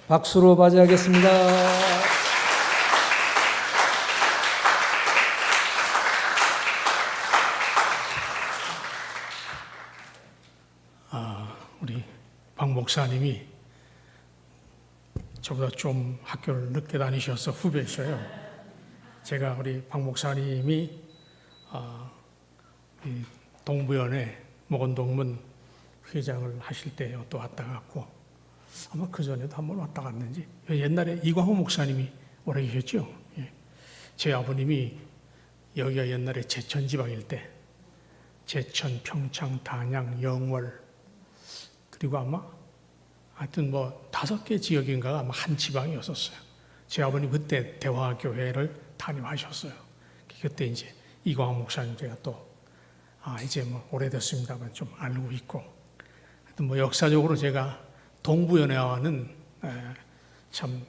박수로 맞이하겠습니다. 우리 박 목사님이 저보다 좀 학교를 늦게 다니셔서 후배셔요. 제가 우리 박 목사님이 이 동부연회 목원동문 회장을 하실 때 또 왔다 갔고, 아마 그 전에도 한번 왔다 갔는지, 옛날에 이광호 목사님이 오래 계셨죠. 제 아버님이 여기가 옛날에 제천 지방일 때 제천, 평창, 단양, 영월, 그리고 아마 하여튼 뭐 5개 지역인가가 아마 한 지방이었었어요. 제 아버님 그때 대화교회를 담임하셨어요. 그때 이제 이광호 목사님 제가 또 이제 뭐 오래됐습니다만 좀 알고 있고, 하여튼 뭐 역사적으로 제가 동부연회와는 참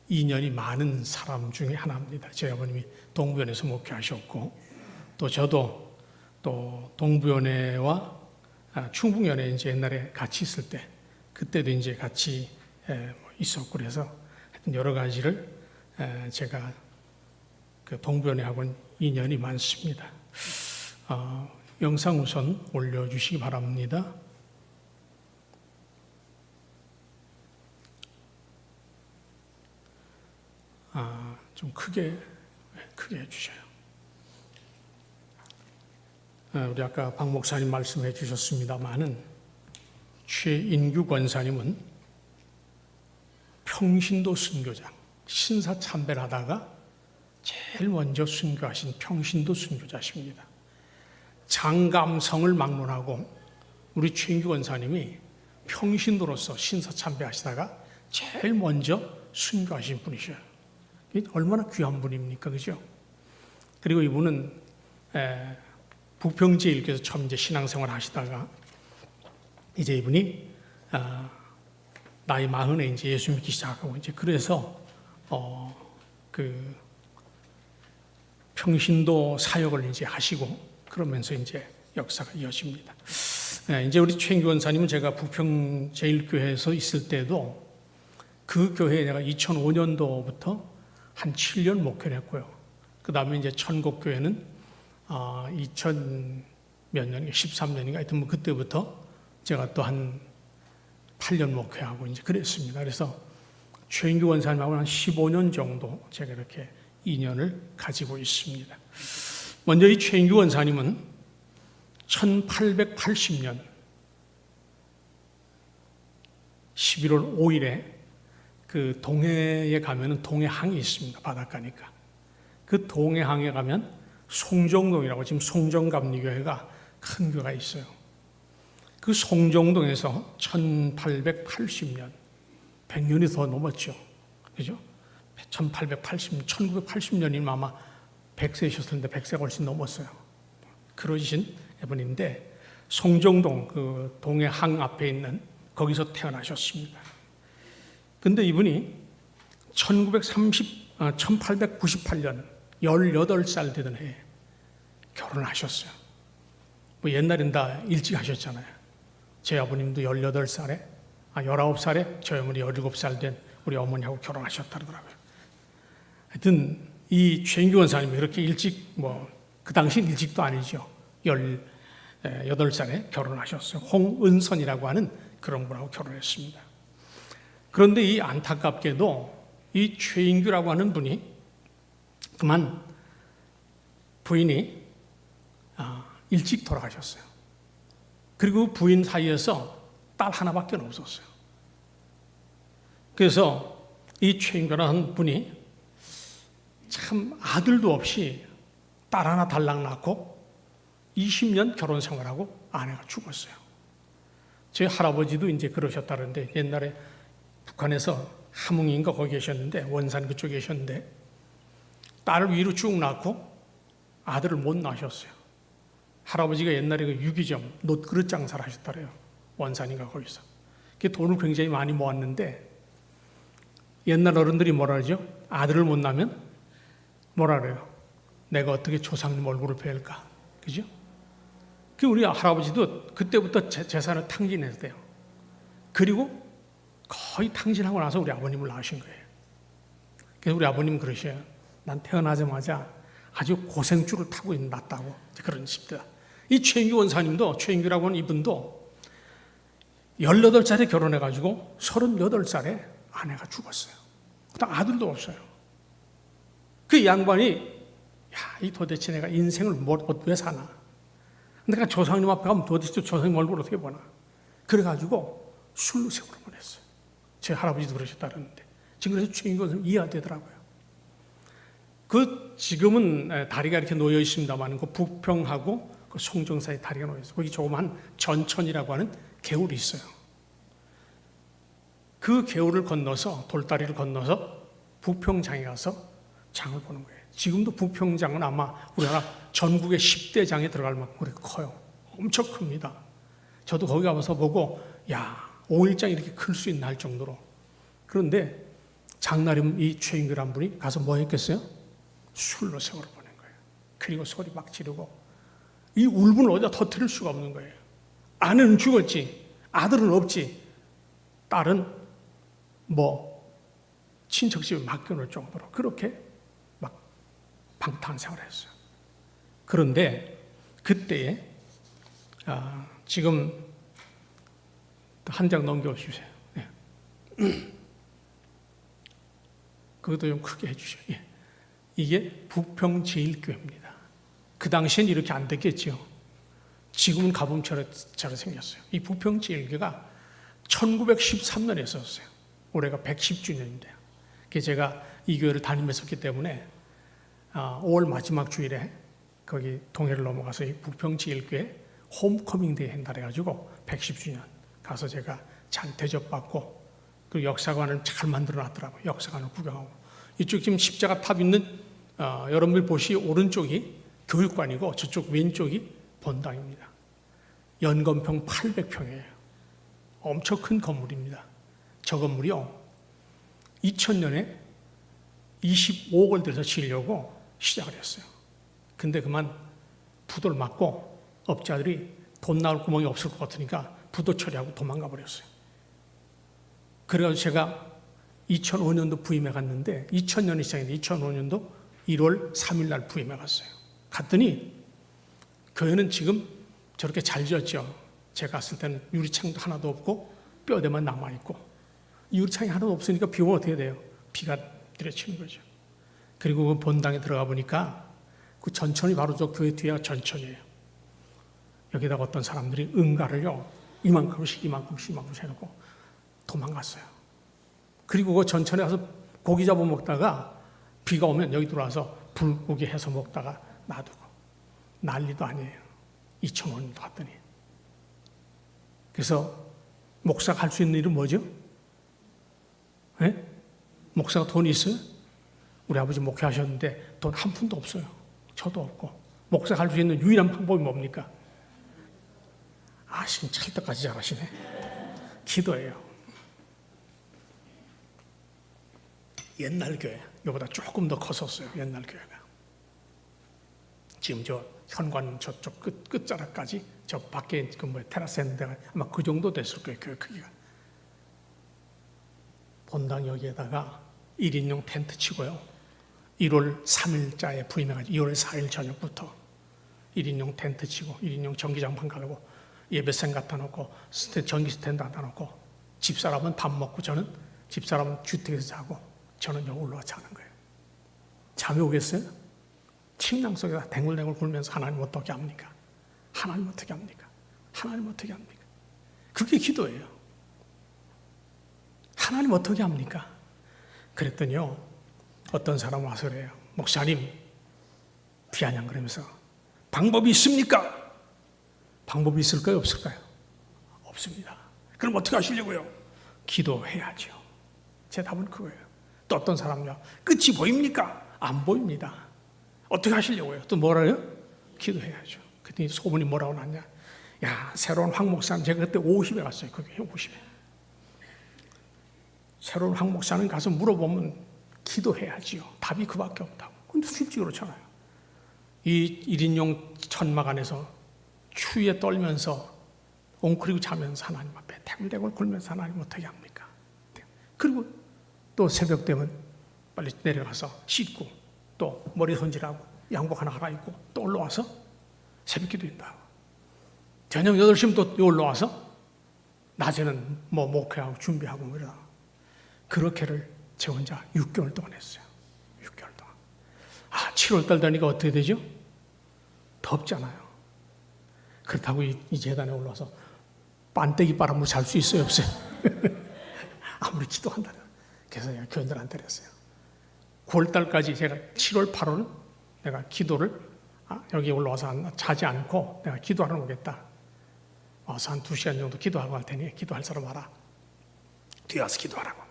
인연이 많은 사람 중에 하나입니다. 제 아버님이 동부연회에서 목회하셨고, 또 저도 또 동부연회와 충북연회 이제 옛날에 같이 있을 때 그때도 이제 같이 있었고, 그래서 하여튼 여러 가지를 제가 그 동부연회하고는 인연이 많습니다. 영상 우선 올려주시기 바랍니다. 좀 크게 해주셔요. 우리 아까 박 목사님 말씀해 주셨습니다마는 최인규 권사님은 평신도 순교장, 신사참배를 하다가 제일 먼저 순교하신 평신도 순교자십니다. 장감성을 막론하고 우리 최인규 권사님이 평신도로서 신사참배 하시다가 제일 먼저 순교하신 분이셔요. 얼마나 귀한 분입니까, 그죠? 그리고 이분은 부평제일교에서 처음 이제 신앙생활 하시다가 이제 이분이 나이 40에 이제 예수 믿기 시작하고, 이제 그래서 그 평신도 사역을 이제 하시고, 그러면서 이제 역사가 이어집니다. 이제 우리 최인규 원사님은 제가 부평제일교회에서 있을 때도 그 교회에 내가 2005년도부터 한 7년 목회를 했고요. 그 다음에 이제 천국교회는 2000 몇 년인가 13년인가 하여튼 뭐 그때부터 제가 또 한 8년 목회하고 이제 그랬습니다. 그래서 최인규 원사님하고 한 15년 정도 제가 이렇게 인연을 가지고 있습니다. 먼저 이 최인규 원사님은 1880년 11월 5일에 그 동해에 가면은 동해항이 있습니다. 바닷가니까. 그 동해항에 가면 송정동이라고, 지금 송정감리교회가 큰 교회가 있어요. 그 송정동에서 1880년, 100년이 더 넘었죠. 그죠? 1980년이면 아마 100세셨을 텐데 100세가 훨씬 넘었어요. 그러신 분인데, 송정동 그 동해항 앞에 있는 거기서 태어나셨습니다. 근데 이분이 1898년 18살 되던 해에 결혼하셨어요. 뭐 옛날엔 다 일찍 하셨잖아요. 제 아버님도 18살에, 19살에 저희 어머니 17살 된 우리 어머니하고 결혼하셨다더라고요. 하여튼 이 최인규 원사님이 그렇게 일찍, 뭐 그 당시는 일찍도 아니죠. 18살에 결혼하셨어요. 홍은선이라고 하는 그런 분하고 결혼했습니다. 그런데 이 안타깝게도 이 최인규라고 하는 분이 그만 부인이 일찍 돌아가셨어요. 그리고 부인 사이에서 딸 하나밖에 없었어요. 그래서 이 최인규라는 분이 참 아들도 없이 딸 하나 달랑 낳고 20년 결혼 생활하고 아내가 죽었어요. 제 할아버지도 이제 그러셨다는데, 옛날에 북한에서 함흥인가 거기 계셨는데, 원산 그쪽에 계셨는데 딸을 위로 쭉 낳고 아들을 못 낳으셨어요. 할아버지가 옛날에 그 유기점 놋그릇 장사를 하셨다래요. 원산인가 거기서. 그 돈을 굉장히 많이 모았는데, 옛날 어른들이 뭐라 그러죠? 아들을 못 낳으면 뭐라 그래요? 내가 어떻게 조상님 얼굴을 뵐까? 그죠? 그 우리 할아버지도 그때부터 재산을 탕진했대요. 그리고 거의 탕진하고 나서 우리 아버님을 낳으신 거예요. 그래서 우리 아버님은 그러셔요. 난 태어나자마자 아주 고생줄을 타고 낳았다고. 그런 집들. 이 최인규 원사님도, 최인규라고 하는 이분도 18살에 결혼해가지고 38살에 아내가 죽었어요. 그다음 아들도 없어요. 그 양반이 이 도대체 내가 인생을 왜 사나? 내가 조상님 앞에 가면 도대체 조상님 얼굴을 어떻게 보나? 그래가지고 술로 세월을 보냈어요. 제 할아버지도 그러셨다 그러는데 지금 그래서 최인규 원사님 이해가 되더라고요. 지금은 다리가 이렇게 놓여 있습니다만 그 부평하고 그 송정 사이 다리가 놓여 있어요. 거기 조그만 전천이라고 하는 개울이 있어요. 그 개울을 건너서 돌다리를 건너서 부평장에 가서 장을 보는 거예요. 지금도 부평장은 아마 우리나라 전국의 10대 장에 들어갈 만큼 그렇게 커요. 엄청 큽니다. 저도 거기 가서 보고 5일장 이렇게 클 수 있나 할 정도로. 그런데 장날이면 이 최인규란 분이 가서 뭐 했겠어요? 술로 세월을 보낸 거예요. 그리고 소리 막 지르고 이 울분을 어디다 터뜨릴 수가 없는 거예요. 아내는 죽었지, 아들은 없지, 딸은 친척집에 맡겨놓을 정도로 그렇게 막 방탕생활을 했어요. 그런데 그때에 지금 한 장 넘겨주세요. 네. 그것도 좀 크게 해주세요. 예. 이게 부평제일교회입니다. 그 당시엔 이렇게 안 됐겠죠. 지금은 가봄처럼 생겼어요. 이 부평제일교회가 1913년에 있었어요. 올해가 110주년인데요. 제가 이 교회를 다니면서기 때문에 5월 마지막 주일에 거기 동해를 넘어가서 이 부평제일교회 홈커밍 데이 한다 해가지고 110주년 가서 제가 잘 대접받고 그 역사관을 잘 만들어 놨더라고요. 역사관을 구경하고 이쪽 지금 십자가 탑 있는 여러분들 보시 오른쪽이 교육관이고 저쪽 왼쪽이 본당입니다. 연건평 800평이에요. 엄청 큰 건물입니다. 저 건물이요 2000년에 25억을 들여서 지으려고 시작을 했어요. 근데 그만 부도를 맞고 업자들이 돈 나올 구멍이 없을 것 같으니까 부도 처리하고 도망가 버렸어요. 그래가지고 제가 2005년도 부임해 갔는데 2000년이 시작했는데 2005년도 1월 3일 날 부임해 갔어요. 갔더니 교회는 지금 저렇게 잘 지었죠. 제가 갔을 때는 유리창도 하나도 없고 뼈대만 남아있고 유리창이 하나도 없으니까 비 오면 어떻게 돼요? 비가 들이치는 거죠. 그리고 그 본당에 들어가 보니까 그 전천이 바로 저 교회 뒤에가 전천이에요. 여기다가 어떤 사람들이 응가를요 이만큼씩 해놓고 도망갔어요. 그리고 그 전천에 가서 고기 잡아먹다가 비가 오면 여기 들어와서 불고기 해서 먹다가 놔두고 난리도 아니에요. 2005년도 갔더니. 그래서 목사가 할 수 있는 일은 뭐죠? 네? 목사가 돈이 있어요? 우리 아버지 목회하셨는데 돈 한 푼도 없어요. 저도 없고. 목사가 할 수 있는 유일한 방법이 뭡니까? 지금 찰떡까지 잘하시네. 기도예요. 옛날 교회, 이거보다 조금 더 컸었어요. 옛날 교회가. 지금 저 현관 저쪽 끝자락까지 저 밖에 테라스 했는 데가 아마 그 정도 됐을 거예요. 교회 크기가. 본당 여기에다가 1인용 텐트 치고요. 1월 3일자에 부임해가지고 2월 4일 저녁부터 1인용 텐트 치고 1인용 전기장판 갈고 예배생 갖다 놓고 전기 스탠드 갖다 놓고 집사람은 밥 먹고 저는 집사람은 주택에서 자고 저는 여기 올라와 자는 거예요. 잠이 오겠어요? 침낭 속에다 댕글댕글 굴면서 하나님 어떻게 합니까? 하나님 어떻게 합니까? 하나님 어떻게 합니까? 그게 기도예요. 하나님 어떻게 합니까? 그랬더니요 어떤 사람 와서 그래요. 목사님 비아냥거리면서 방법이 있습니까? 방법이 있을까요? 없을까요? 없습니다. 그럼 어떻게 하시려고요? 기도해야죠. 제 답은 그거예요. 또 어떤 사람요 끝이 보입니까? 안 보입니다. 어떻게 하시려고요? 또 뭐라요? 기도해야죠. 그랬더니 소문이 뭐라고 났냐? 새로운 황 목사님, 제가 그때 50에 갔어요. 그게 50에. 새로운 황 목사님 가서 물어보면 기도해야지요. 답이 그밖에 없다고. 근데 실제 그렇잖아요. 이 1인용 천막 안에서 추위에 떨면서 웅크리고 자면서 하나님 앞에 대굴대굴 굴면서 하나님 어떻게 합니까? 그리고 또 새벽 되면 빨리 내려가서 씻고 또 머리 손질하고 양복 하나 갈아입고 또 올라와서 새벽 기도한다. 저녁 8시면 또 올라와서 낮에는 뭐 목회하고 준비하고 뭐 이러다. 그렇게를 저 혼자 6개월 동안 했어요. 6개월 동안. 7월달 되니까 어떻게 되죠? 덥잖아요. 그렇다고 이 재단에 올라와서 반대기 바람으로 잘 수 있어요, 없어요? 아무리 기도한다. 그래서 제가 교인들한테 그랬어요. 9월달까지 제가 7월, 8월은 내가 기도를 여기 올라와서 자지 않고 내가 기도하러 오겠다. 와서 한 2시간 정도 기도하고 할 테니 기도할 사람 와라. 뒤에 와서 기도하라고.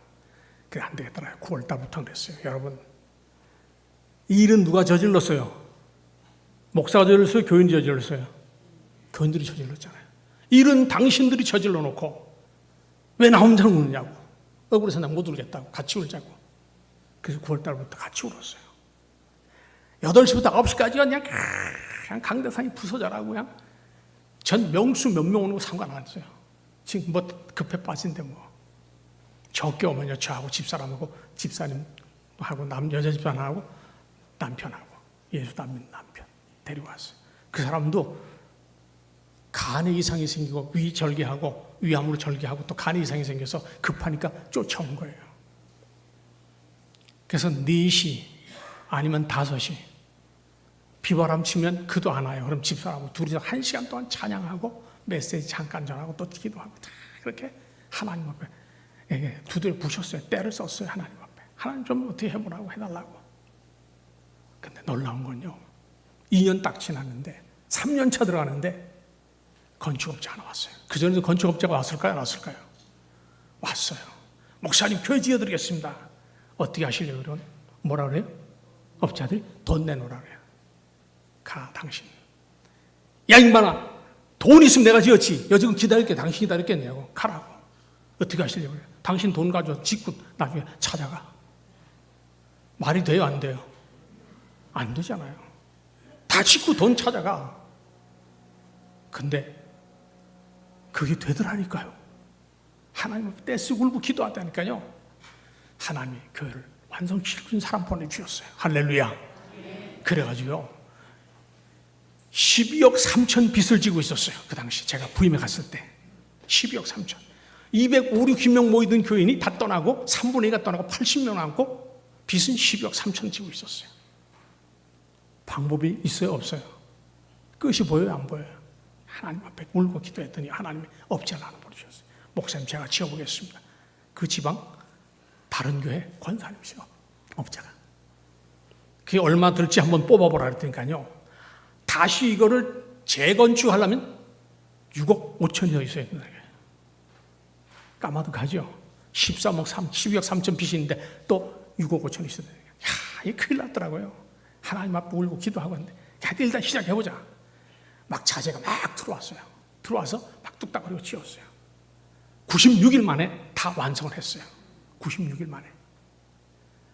그래 안 되겠더라고요. 9월달부터 그랬어요. 여러분, 이 일은 누가 저질렀어요? 목사가 저질렀어요? 교인이 저질렀어요? 교인들이 저질렀잖아요. 일은 당신들이 저질러 놓고 왜 나 혼자 우느냐고. 억울해서 나 못 울겠다고 같이 울자고. 그래서 9월달부터 같이 울었어요. 8시부터 9시까지가 그냥 강대상이 부서져라고 그냥 전 명수 몇 명 오는 거 상관 안 했어요. 지금 뭐 급해 빠진데 뭐 적게 오면요 저하고 집사람하고 집사님하고 여자 집사람하고 남편하고 예수 남편 데려왔어요. 그 사람도 간에 이상이 생기고 위 절개하고 위암으로 절개하고 또 간에 이상이 생겨서 급하니까 쫓아온 거예요. 그래서 4시 아니면 5시 비바람 치면 그도 안 와요. 그럼 집사람하고 둘이서 1시간 동안 찬양하고 메시지 잠깐 전하고 또 기도하고 다 그렇게 하나님 앞에 두드려 부셨어요. 때를 썼어요. 하나님 앞에. 하나님 좀 어떻게 해보라고 해달라고. 근데 놀라운 건요. 2년 딱 지났는데 3년 차 들어가는데 건축업자가 나왔어요. 그전에도 건축업자가 왔을까요? 안 왔을까요? 왔어요. 목사님 교회 지어드리겠습니다. 어떻게 하시려고 그러면 뭐라 그래요? 업자들이 돈 내놓으라 그래요. 가 당신. 야 인마나 돈 있으면 내가 지었지. 여지금 기다릴게. 당신 기다렸겠냐고. 가라고. 어떻게 하시려고 그래요? 당신 돈 가져서 짓고 나중에 찾아가. 말이 돼요? 안 돼요? 안 되잖아요. 다 짓고 돈 찾아가. 근데 그게 되더라니까요. 하나님 앞에 떼쓰고 울고 기도하다니까요. 하나님이 교회를 완성시킨 사람 보내주셨어요. 할렐루야. 그래가지고요 12억 3천 빚을 지고 있었어요. 그 당시 제가 부임에 갔을 때 12억 3천 250명 모이던 교인이 다 떠나고 3분의 2가 떠나고 80명 남고 빚은 12억 3천 지고 있었어요. 방법이 있어요? 없어요? 끝이 보여요? 안 보여요? 하나님 앞에 울고 기도했더니 하나님이 업자를 하나 보내주셨어요. 목사님 제가 지어보겠습니다. 그 지방 다른 교회 권사님이시요. 업자가. 그게 얼마 들지 한번 뽑아보라 그랬더니까요. 다시 이거를 재건축하려면 6억 5천이 더 있어야 된다. 까마득하죠. 12억 3천 빚이 있는데 또 6억 5천이 있어야 된다. 이게 큰일 났더라고요. 하나님 앞에 울고 기도하고 있는데 일단 시작해보자. 막 자재가 막 들어왔어요. 들어와서 막 뚝딱거리고 지었어요. 96일 만에 다 완성을 했어요. 96일 만에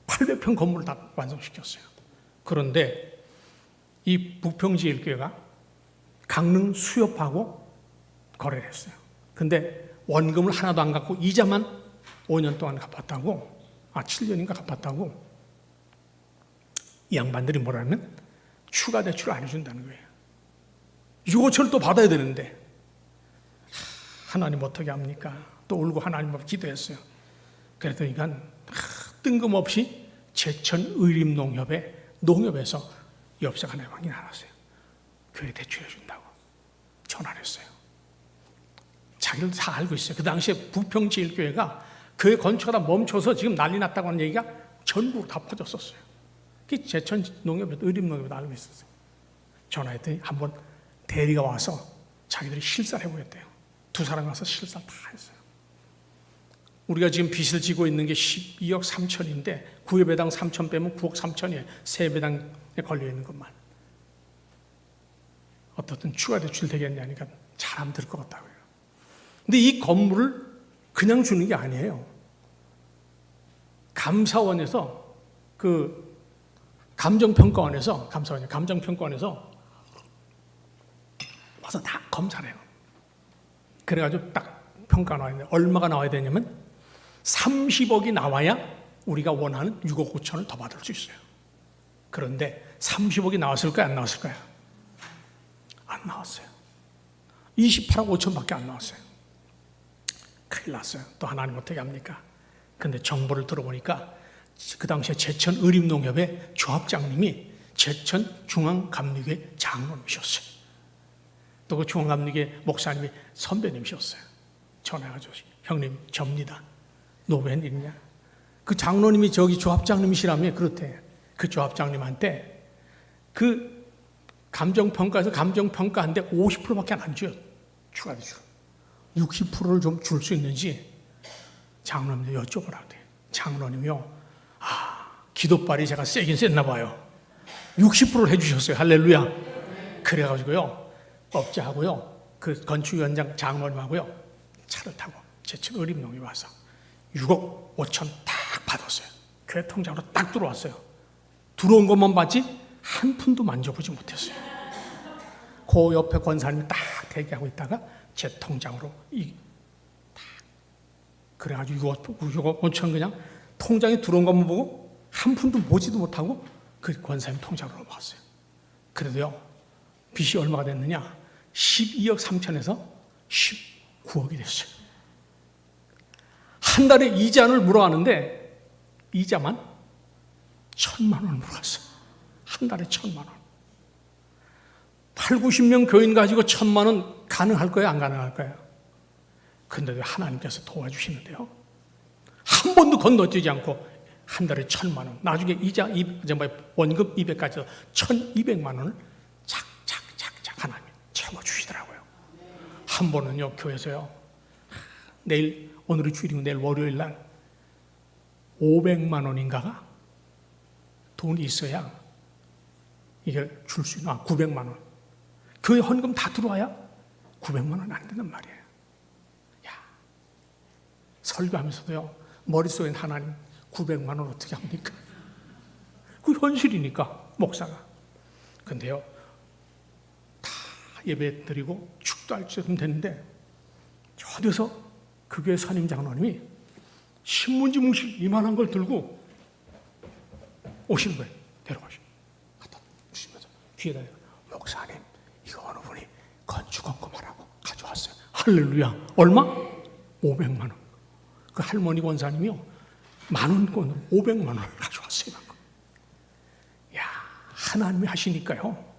800평 건물을 다 완성시켰어요. 그런데 이 부평제일교회가 강릉 수협하고 거래를 했어요. 근데 원금을 하나도 안 갚고 이자만 5년 동안 갚았다고 7년인가 갚았다고 이 양반들이 뭐라면 추가 대출을 안 해준다는 거예요. 6, 5천을 또 받아야 되는데 하나님 어떻게 합니까? 또 울고 하나님 앞에 기도했어요. 그랬더니 뜬금없이 제천의림농협에 농협에서 엽서가 내방이 나왔어요. 교회 대출해 준다고 전화를 했어요. 자기들 다 알고 있어요. 그 당시에 부평제일교회가 교회 건축하다 멈춰서 지금 난리 났다고 하는 얘기가 전국으로 다 퍼졌었어요. 그 제천농협에도 의림농협에도 알고 있었어요. 전화했더니 한번 대리가 와서 자기들이 실사를 해보겠대요. 2사람이 와서 실사를 다 했어요. 우리가 지금 빚을 지고 있는 게 12억 3천인데 9배당 3천 빼면 9억 3천이에요. 3배당에 걸려있는 것만. 어떻든 추가 대출 되겠냐니까 잘 안 들 것 같다고요. 근데 이 건물을 그냥 주는 게 아니에요. 감사원에서 감정평가원에서 와서 다 검사를 해요. 그래가지고 딱 평가 나와야 돼요. 얼마가 나와야 되냐면 30억이 나와야 우리가 원하는 6억 5천을 더 받을 수 있어요. 그런데 30억이 나왔을까요? 안 나왔을까요? 안 나왔어요. 28억 5천밖에 안 나왔어요. 큰일 났어요. 또 하나님 어떻게 합니까? 근데 정보를 들어보니까 그 당시에 제천 의림농협의 조합장님이 제천 중앙감리교회 장로님이셨어요. 또 그 중앙감리교회 목사님이 선배님이셨어요. 전화가지고 형님 접니다. 너 웬일이냐? 그 장로님이 저기 조합장님이시라며 그렇대. 그 조합장님한테 그 감정평가에서 감정평가한데 50%밖에 안 줘요. 추가로 줘. 60%를 좀 줄 수 있는지 장로님도 여쭤보라고 돼. 장로님이요. 기도발이 제가 세긴 셌나 봐요. 60%를 해주셨어요. 할렐루야. 그래가지고요. 업자하고요. 그 건축위원장 장로님하고요. 차를 타고 제천 의림농에 와서 6억 5천 딱 받았어요. 교회 통장으로 딱 들어왔어요. 들어온 것만 봤지 한 푼도 만져보지 못했어요. 그 옆에 권사님이 딱 대기하고 있다가 제 통장으로 그래가지고 6억 5천 그냥 통장에 들어온 것만 보고 한 푼도 보지도 못하고 그 권사님 통장으로 넘어갔어요. 그래도요 빚이 얼마가 됐느냐? 12억 3천에서 19억이 됐어요. 한 달에 이자를 물어가는데 이자만 1,000만 원을 물어갔어요. 한 달에 1,000만 원. 8, 90명 교인 가지고 1,000만 원 가능할 거예요? 안 가능할까요? 근데도 하나님께서 도와주시는데요. 한 번도 건너뛰지 않고 한 달에 1,000만 원. 나중에 이자, 원금 200까지 해서 1,200만 원을 착착착착 하나님 채워주시더라고요. 한 번은요, 교회에서요. 내일, 오늘이 주일이고 내일 월요일 날 500만 원인가가 돈이 있어야 이걸 줄 수 있는 900만 원. 교회 헌금 다 들어와야 900만 원 안 되는 말이에요. 야, 설교하면서도요 머릿속엔 하나님 900만 원 어떻게 합니까? 그 현실이니까 목사가. 근데요 다 예배 드리고 축도할 쯤 됐는데 어디서 그 교회 선임 장로님이 신문지 뭉실 이만한 걸 들고 오시는 거예요. 데려가시고 갖다 주시면서 뒤에다 목사님 이거 어느 분이 건축원금하라고 가져왔어요. 할렐루야. 얼마? 500만 원. 그 할머니 권사님이요 10,000원권으로 500만 원을 가져왔어요. 야, 하나님이 하시니까요.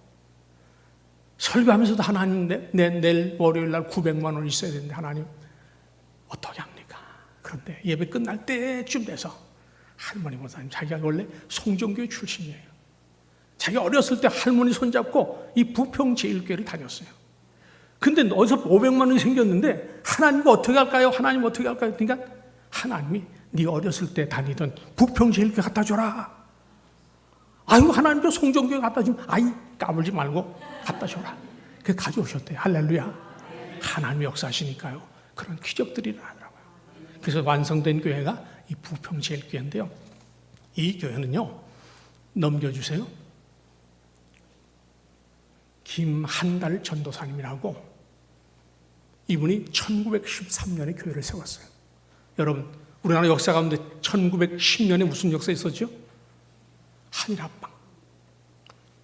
설교하면서도 하나님 내일 월요일 날 900만 원 있어야 되는데 하나님 어떻게 합니까? 그런데 예배 끝날 때쯤 돼서 할머니 권사님 자기가 원래 송정교회 출신이에요. 자기가 어렸을 때 할머니 손잡고 이 부평제일교회를 다녔어요. 근데 어디서 500만 원이 생겼는데 하나님과 어떻게 할까요? 하나님 어떻게 할까요? 그러니까 하나님이 네 어렸을 때 다니던 부평제일교회 갖다 줘라. 아이고 하나님도 송정교회 갖다 주면 아이 까불지 말고 갖다 줘라. 그래서 가져오셨대요. 할렐루야. 하나님이 역사하시니까요. 그런 기적들이 일어나더라고요. 그래서 완성된 교회가 이 부평제일교회인데요. 이 교회는요. 넘겨주세요. 김한달 전도사님이라고 이분이 1913년에 교회를 세웠어요. 여러분 우리나라 역사 가운데 1910년에 무슨 역사 있었죠? 한일합방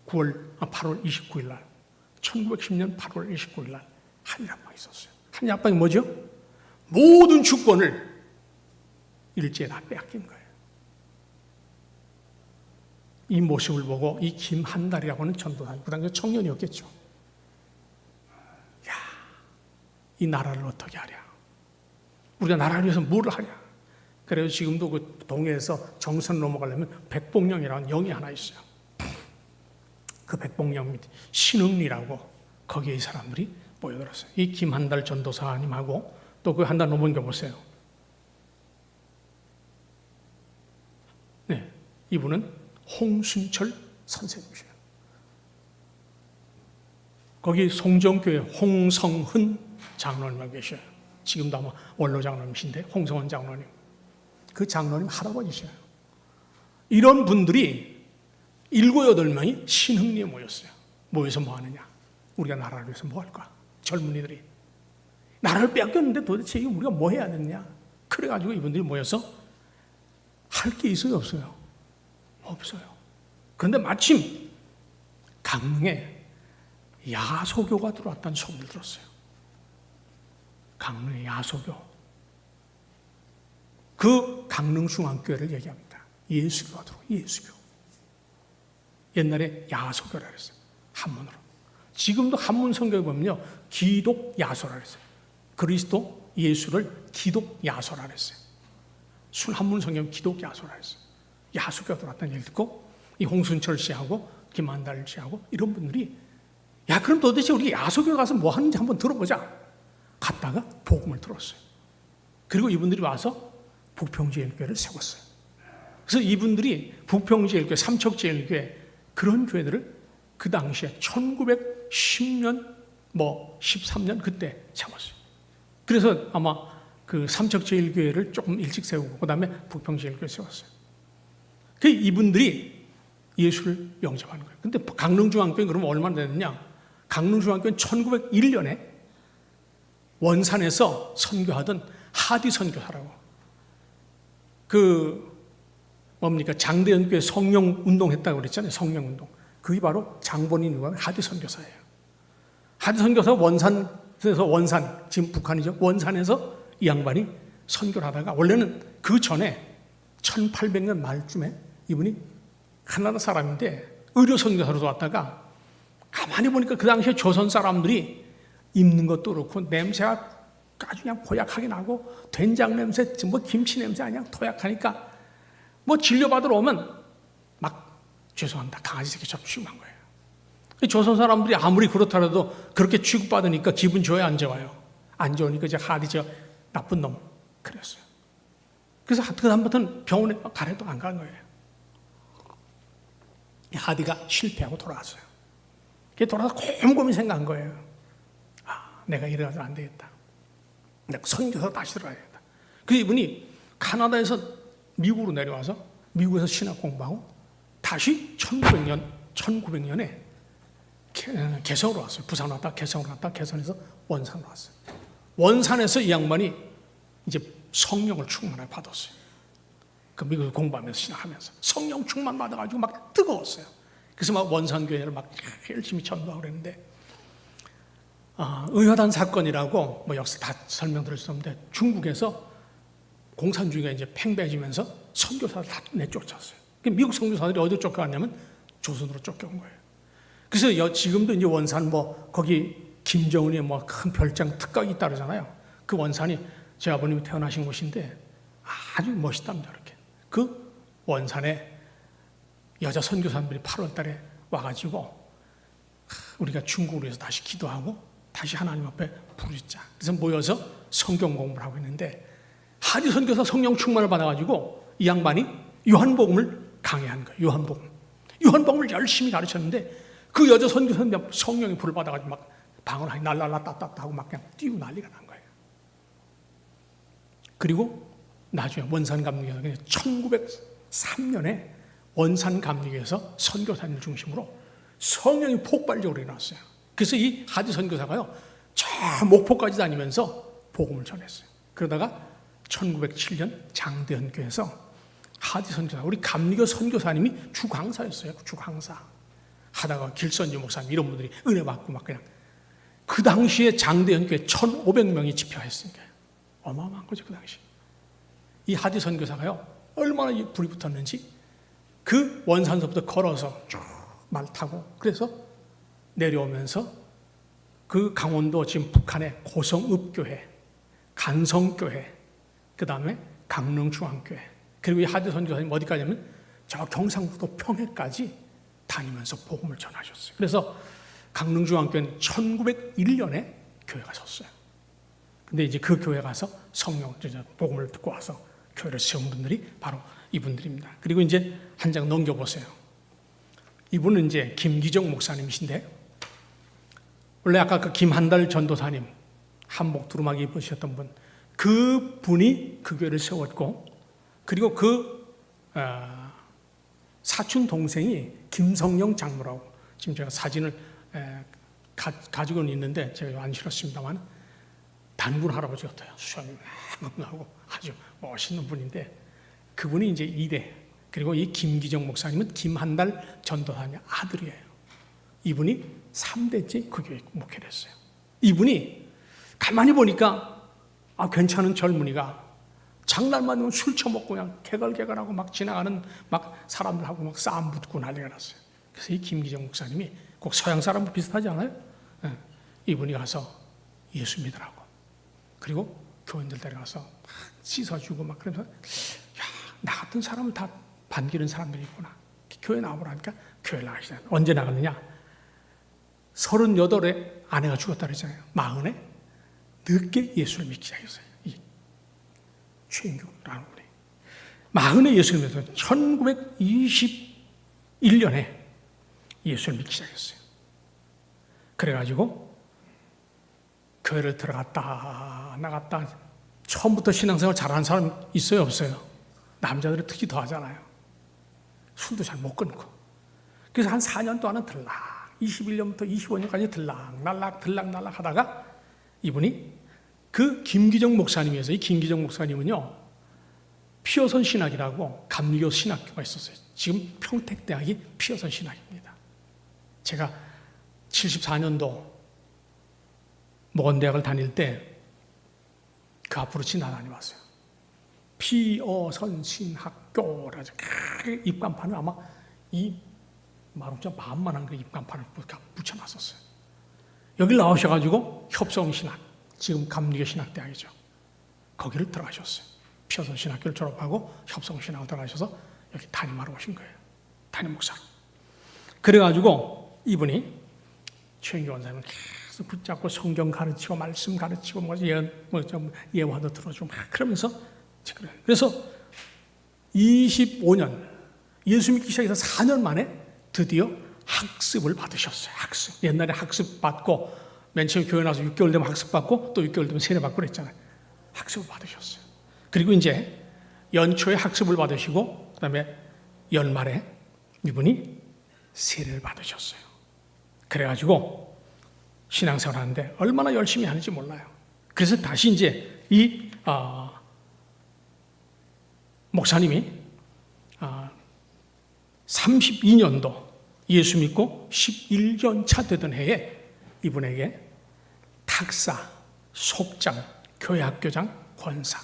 8월 29일 날 1910년 8월 29일 날 한일합방이 있었어요. 한일합방이 뭐죠? 모든 주권을 일제에 다 빼앗긴 거예요. 이 모습을 보고 이 김한달이라고 하는 전도사님, 그 당시 청년이었겠죠. 야, 이 나라를 어떻게 하랴? 우리가 나라를 위해서 뭘 하랴? 그래서 지금도 그 동해에서 정선 넘어가려면 백봉령이라는 영이 하나 있어요. 그 백봉령 밑에 신흥리라고 거기에 이 사람들이 모여들었어요. 이 김한달 전도사님하고 또 그 한 달 넘은 게 보세요. 네, 이분은 홍순철 선생님이세요. 거기 송정교회 홍성흔 장로님하고 계셔요. 지금도 아마 원로 장로님이신데 홍성흔 장로님. 그 장로님 할아버지셔요. 이런 분들이 7, 8명이 신흥리에 모였어요. 모여서 뭐 하느냐? 우리가 나라를 위해서 뭐 할까? 젊은이들이. 나라를 빼앗겼는데 도대체 우리가 뭐 해야 되느냐? 그래가지고 이분들이 모여서 할 게 있어요, 없어요? 없어요. 그런데 마침 강릉에 야소교가 들어왔다는 소문을 들었어요. 강릉의 야소교. 그 강릉중앙교회를 얘기합니다. 예수교가 들어와, 예수교. 옛날에 야소교라 그랬어요. 한문으로. 지금도 한문 성경에 보면요, 기독 야소라 그랬어요. 그리스도 예수를 기독 야소라 그랬어요. 술 한문 성경 기독 야소라 그랬어요. 야소교가 들어왔다는 얘기를 듣고 이 홍순철 씨하고 김한달 씨하고 이런 분들이 야, 그럼 도대체 우리 야소교 가서 뭐 하는지 한번 들어보자. 갔다가 복음을 들었어요. 그리고 이분들이 와서 북평제일교회를 세웠어요. 그래서 이분들이 북평제일교회, 삼척제일교회 그런 교회들을 그 당시에 1910년, 13년 그때 세웠어요. 그래서 아마 그 삼척제일교회를 조금 일찍 세우고 그 다음에 북평제일교회 세웠어요. 그 이분들이 예수를 영접하는 거예요. 근데 강릉중앙교회는 그러면 얼마나 됐느냐? 강릉중앙교회는 1901년에 원산에서 선교하던 하디 선교사라고 장대현교회 성령운동 했다고 그랬잖아요. 성령운동. 그게 바로 장본인 누가 하디 선교사예요. 하디 선교사 원산, 지금 북한이죠. 원산에서 이 양반이 선교를 하다가 원래는 그 전에 1800년 말쯤에 이분이 카나다 사람인데 의료 선교사로 왔다가 가만히 보니까 그 당시에 조선 사람들이 입는 것도 그렇고 냄새가 아주 그냥 고약하게 나고 된장 냄새, 김치 냄새 그냥 토약하니까 진료받으러 오면 막 죄송합니다. 강아지 새끼처럼 취급한 거예요. 조선 사람들이 아무리 그렇더라도 그렇게 취급받으니까 기분 좋아요, 안 좋아요? 안 좋으니까 이제 하디 나쁜 놈 그랬어요. 그래서 그 다음부터는 병원에 가래도 안 간 거예요. 하디가 실패하고 돌아왔어요. 돌아서 곰곰이 생각한 거예요. 내가 이래가지고 안 되겠다. 내가 선교사 다시 들어가야겠다. 그래서 이분이 카나다에서 미국으로 내려와서 미국에서 신학 공부하고 다시 1900년에 개성으로 왔어요. 부산 왔다 개성으로 왔다 개성에서 원산으로 왔어요. 원산에서 이 양반이 이제 성령을 충만하게 받았어요. 그 미국에서 공부하면서 신학하면서 성령 충만 받아가지고 막 뜨거웠어요. 그래서 막 원산교회를 막 열심히 전도하고 그랬는데 의화단 사건이라고 역사 다 설명드릴 수 없는데 중국에서 공산주의가 이제 팽배해지면서 선교사들 다 내쫓았어요. 미국 선교사들이 어디로 쫓겨왔냐면 조선으로 쫓겨온 거예요. 그래서 지금도 이제 원산 거기 김정은이 큰 별장 특각이 있다 그러잖아요. 그 원산이 제 아버님이 태어나신 곳인데 아주 멋있답니다. 이렇게 그 원산에 여자 선교사님들이 8월 달에 와가지고 우리가 중국으로 해서 다시 기도하고 다시 하나님 앞에 부르짖자. 그래서 모여서 성경 공부를 하고 있는데 하디 선교사 성령 충만을 받아가지고 이 양반이 요한복음을 강해한 거예요. 요한복음을 열심히 가르쳤는데 그 여자 선교사님 성령이 불을 받아가지고 막 방언하기 날랄라 따따따 하고 막 그냥 뛰고 난리가 난 거예요. 그리고 나중에 원산감리교에서 1903년에 원산감리교에서 선교사님을 중심으로 성령이 폭발적으로 일어났어요. 그래서 이 하디 선교사가요, 저 목포까지 다니면서 복음을 전했어요. 그러다가 1907년 장대현교에서 하디 선교사, 우리 감리교 선교사님이 주강사였어요. 주강사. 하다가 길선주 목사님 이런 분들이 은혜 받고 막 그냥 그 당시에 장대현교회 1,500명이 집회했으니까 어마어마한 거죠. 그 당시 이 하디 선교사가요 얼마나 불이 붙었는지 그 원산서부터 걸어서 쭉 말 타고 그래서 내려오면서 그 강원도 지금 북한의 고성읍교회, 간성교회, 그 다음에 강릉중앙교회, 그리고 이 하디 선교사님 어디까지 하면 저 경상북도 평해까지 다니면서 복음을 전하셨어요. 그래서 강릉중앙교회는 1901년에 교회가 섰어요. 근데 이제 그 교회 가서 성령 복음을 듣고 와서 교회를 세운 분들이 바로 이분들입니다. 그리고 이제 한 장 넘겨보세요. 이분은 이제 김기정 목사님이신데 원래 아까 그 김한달 전도사님 한복 두루마기 입으셨던 분, 그 분이 그 교회를 세웠고 그리고 그 사촌 동생이 김성령 장로라고 지금 제가 사진을 가지고는 있는데 제가 안 실었습니다만 단군 할아버지 같아요. 수염이 막 나고 아주 멋있는 분인데 그분이 이제 2대, 그리고 이 김기정 목사님은 김한달 전도사님 아들이에요. 이분이 3대째 그 교회 목회를 했어요. 이분이 가만히 보니까 괜찮은 젊은이가 장날만 되면 술 처먹고 그냥 개걸개걸하고 막 지나가는 막 사람들하고 막 싸움 붙고 난리가 났어요. 그래서 이 김기정 목사님이 꼭 서양 사람 비슷하지 않아요? 네. 이분이 가서 예수 믿으라고, 그리고 교인들 데려가서 막 씻어주고 막 그러면서 나 같은 사람을 다 반기는 사람들이 있구나. 교회 나오라니까 교회 나가시잖아요. 언제 나갔느냐? 38에 아내가 죽었다 그랬잖아요. 40에 늦게 예수를 믿기 시작했어요. 이 최인규라는 분이 40에 예수를 믿어서 1921년에 예수를 믿기 시작했어요. 그래가지고 교회를 들어갔다 나갔다. 처음부터 신앙생활 잘하는 사람 있어요, 없어요? 남자들은 특히 더 하잖아요. 술도 잘 못 끊고. 그래서 한 4년 동안은 들락, 21년부터 25년까지 들락날락 하다가 이분이 그 김기정 목사님이었어요. 이 김기정 목사님은요, 피어선 신학이라고 감리교 신학교가 있었어요. 지금 평택대학이 피어선 신학입니다. 제가 74년도 모건대학을 다닐 때 그 앞으로 지나다녀왔어요. 피어선 신학교라 입간판을 아마 이 마루장 반만한 그 입간판을 붙여놨었어요. 여기 나오셔가지고 협성신학, 지금 감리교 신학대학이죠. 거기를 들어가셨어요. 피어선 신학교를 졸업하고 협성신학을 들어가셔서 여기 담임하러 오신 거예요. 담임 목사로. 그래가지고 이분이 최인규 원사님을 계속 붙잡고 성경 가르치고 말씀 가르치고 예화도 들어주고 막 그러면서 그래서 25년 예수 믿기 시작해서 4년 만에 드디어 학습을 받으셨어요. 학습. 옛날에 학습 받고 맨 처음 교회 나서 6개월 되면 학습 받고 또 6개월 되면 세례 받고 그랬잖아요. 학습을 받으셨어요. 그리고 이제 연초에 학습을 받으시고 그다음에 연말에 이분이 세례를 받으셨어요. 그래가지고 신앙생활 하는데 얼마나 열심히 하는지 몰라요. 그래서 다시 이제 이 목사님이 32년도 예수 믿고 11년 차 되던 해에 이분에게 탁사, 속장, 교회학교장, 권사,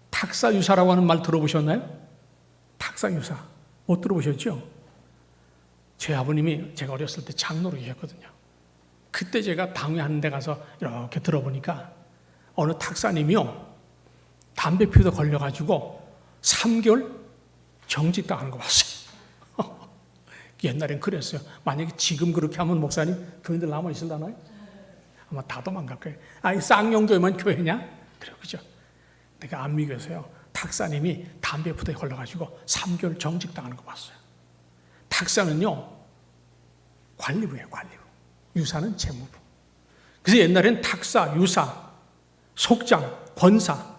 탁사유사라고 하는 말 들어보셨나요? 탁사유사 못 들어보셨죠? 제 아버님이 제가 어렸을 때 장로로 계셨거든요. 그때 제가 당회하는 데 가서 이렇게 들어보니까 어느 탁사님이요, 담배 피우다 걸려가지고 3개월 정직당하는 거 봤어요. 옛날엔 그랬어요. 만약에 지금 그렇게 하면 목사님 교인들 남아있을라나요? 아마 다 도망갈 거예요. 이 쌍용교회만 교회냐? 그래요, 그죠? 내가 안미교에서요, 탁사님이 담배 피우다 걸려가지고 3개월 정직당하는 거 봤어요. 탁사는요, 관리부예요, 관리부. 유사는 재무부. 그래서 옛날엔 탁사, 유사, 속장, 권사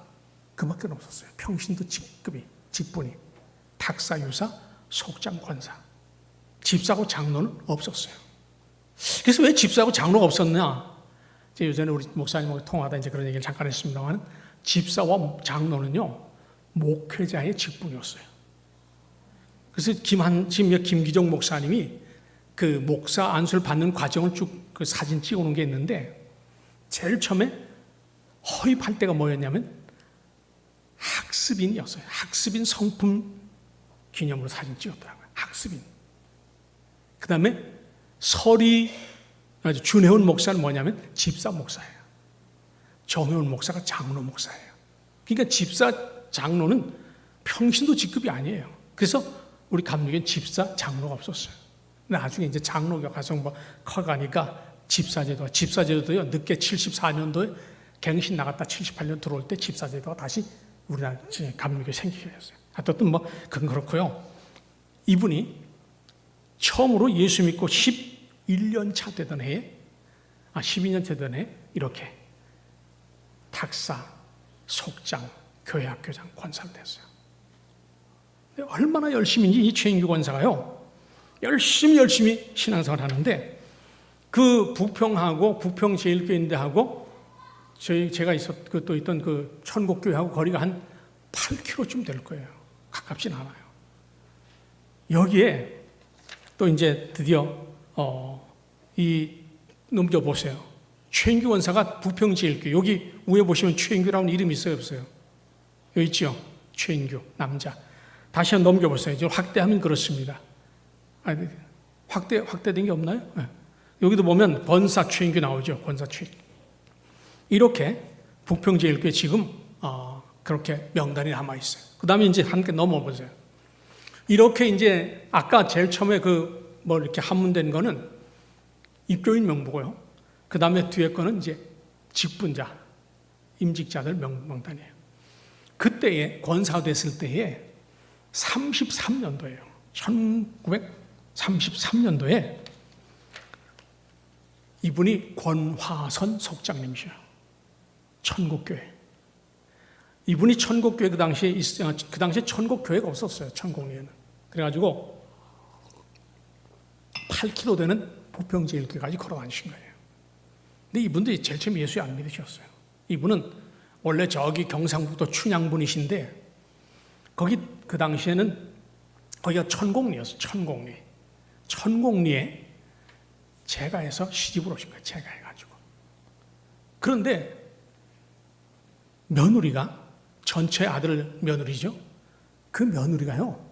그밖에 없었어요. 평신도 직급이, 직분이 탁사, 유사, 속장, 권사. 집사고 장로는 없었어요. 그래서 왜 집사고 장로가 없었냐? 요전에 우리 목사님하고 통화하다 이제 그런 얘기를 잠깐 했습니다만, 집사와 장로는요, 목회자의 직분이었어요. 그래서 지금 김기정 목사님이 그 목사 안수를 받는 과정을 쭉 그 사진 찍어 놓은 게 있는데, 제일 처음에 허입할 때가 뭐였냐면 학습인이었어요. 학습인 성품 기념으로 사진 찍었더라고요. 학습인. 그 다음에 설이 준혜원 목사는 뭐냐면 집사 목사예요. 정혜원 목사가 장로 목사예요. 그러니까 집사 장로는 평신도 직급이 아니에요. 그래서 우리 감리교는 집사 장로가 없었어요. 나중에 이제 장로가 가서 뭐 커가니까 집사제도도요, 늦게 74년도에 갱신 나갔다 78년 들어올 때 집사제도가 다시 우리나라 감리교에 생기게 됐어요. 어쨌든 뭐 그건 그렇고요. 이분이 처음으로 예수 믿고 11년 차 되던 해에, 12년 차 되던 해에 이렇게 탁사, 속장, 교회학교장, 권사가 됐어요. 얼마나 열심인지 이 최인규 권사가요, 열심히 신앙생활을 하는데, 그 부평하고 부평제일교인대하고 제가 또 있던 그 천국교회하고 거리가 한 8km쯤 될 거예요. 가깝진 않아요. 여기에 또 이제 드디어 넘겨보세요. 최인규 원사가 부평제일교회, 여기 위에 보시면 최인규라는 이름이 있어요, 없어요? 여기 있죠? 최인규, 남자. 다시 한번 넘겨보세요. 좀 확대하면 그렇습니다. 확대된 게 없나요? 네. 여기도 보면 권사 최인규 나오죠. 권사 최인규. 이렇게 부평제일교회 지금 그렇게 명단이 남아 있어요. 그 다음에 이제 함께 넘어보세요. 이렇게 이제 아까 제일 처음에 이렇게 한문된 거는 입교인 명부고요. 그 다음에 뒤에 거는 이제 직분자, 임직자들 명단이에요. 그때에 권사 됐을 때에 33년도예요. 1933년도에 이분이 권화선 속장님이셔요. 천국교회. 이분이 천국교회 그 당시에 천국교회가 없었어요. 천국리에는. 그래가지고 8km 되는 부평제일교회까지 걸어 다니신 거예요. 근데 이분도 제일 처음 예수에 안 믿으셨어요. 이분은 원래 저기 경상북도 춘향분이신데 거기 그 당시에는 거기가 천곡리였어요. 천곡리에 제가 해서 시집을 오신 거예요. 제가 해가지고. 그런데 며느리가 전체 아들 며느리죠. 그 며느리가요.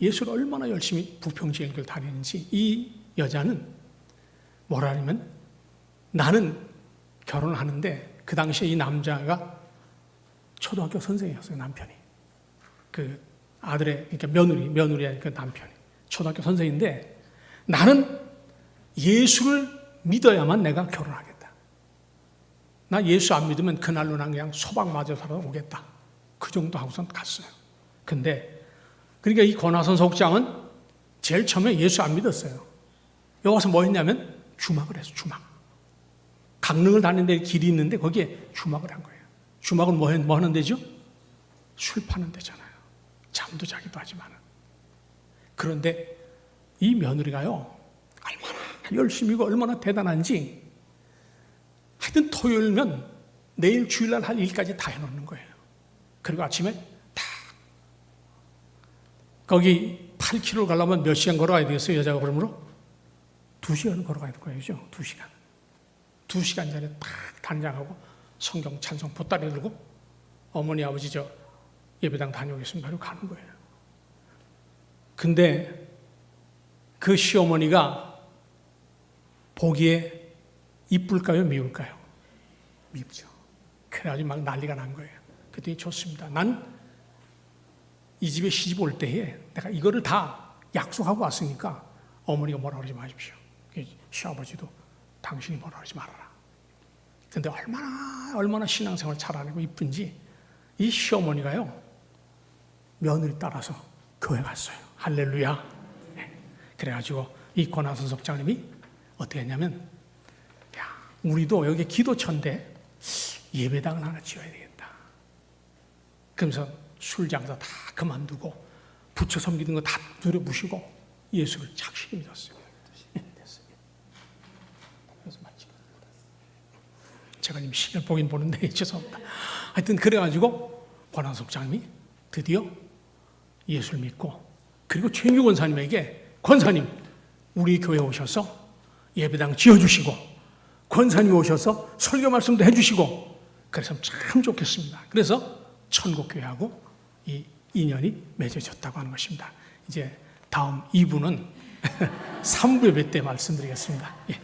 예수를 얼마나 열심히 부평제일교회를 다니는지 이 여자는 뭐라 하냐면 나는 결혼을 하는데 그 당시에 이 남자가 초등학교 선생이었어요. 남편이. 그 아들의 그러니까 며느리의 그 남편이 초등학교 선생인데 나는 예수를 믿어야만 내가 결혼하겠다. 나 예수 안 믿으면 그날로 난 그냥 소박 맞아서라도 오겠다. 그 정도 하고선 갔어요. 근데 그러니까 이 권화선 속장은 제일 처음에 예수 안 믿었어요. 여기 와서 뭐 했냐면 주막을 했어. 주막. 강릉을 다니는 데 길이 있는데 거기에 주막을 한 거예요. 주막은 뭐 하는 데죠? 술 파는 데잖아요. 잠도 자기도 하지만. 그런데 이 며느리가요, 얼마나 열심히고 얼마나 대단한지 하여튼 토요일면 내일 주일날 할 일까지 다 해놓는 거예요. 그리고 아침에 다 거기 8km 가려면 몇 시간 걸어가야 되겠어요? 여자가 그러므로 2시간 걸어가야 될 거예요. 그죠? 2시간. 2시간 전에 딱 단장하고 성경 찬송 보따리 들고 어머니 아버지 저 예배당 다녀오겠습니다. 그리고 가는 거예요. 근데 그 시어머니가 보기에 이쁠까요? 미울까요? 밉죠. 그래가지고 막 난리가 난 거예요. 그랬더니 좋습니다. 난 이 집에 시집 올 때에 내가 이거를 다 약속하고 왔으니까 어머니가 뭐라 그러지 마십시오. 시아버지도 당신이 뭐라 그러지 말아라. 근데 얼마나 신앙생활 잘하고 이쁜지 이 시어머니가요 며느리 따라서 교회 갔어요. 할렐루야. 네. 그래가지고 이 권하선 속장님이 어떻게 했냐면 야 우리도 여기 기도처인데 예배당을 하나 지어야 되겠다. 그러면서 술 장사 다 그만두고 부처 섬기는 거 다 들여부시고 예수를 착실히 믿었어요. 제가 지금 시계를 보긴 보는데 죄송합니다. 하여튼 그래가지고 권하선 속장님이 드디어 예수를 믿고 그리고 최인규 권사님에게 권사님 우리 교회 오셔서 예배당 지어주시고 권사님 오셔서 설교 말씀도 해주시고 그래서 참 좋겠습니다. 그래서 천국교회하고 이 인연이 맺어졌다고 하는 것입니다. 이제 다음 2부는 3부 예배 때 말씀드리겠습니다. 예.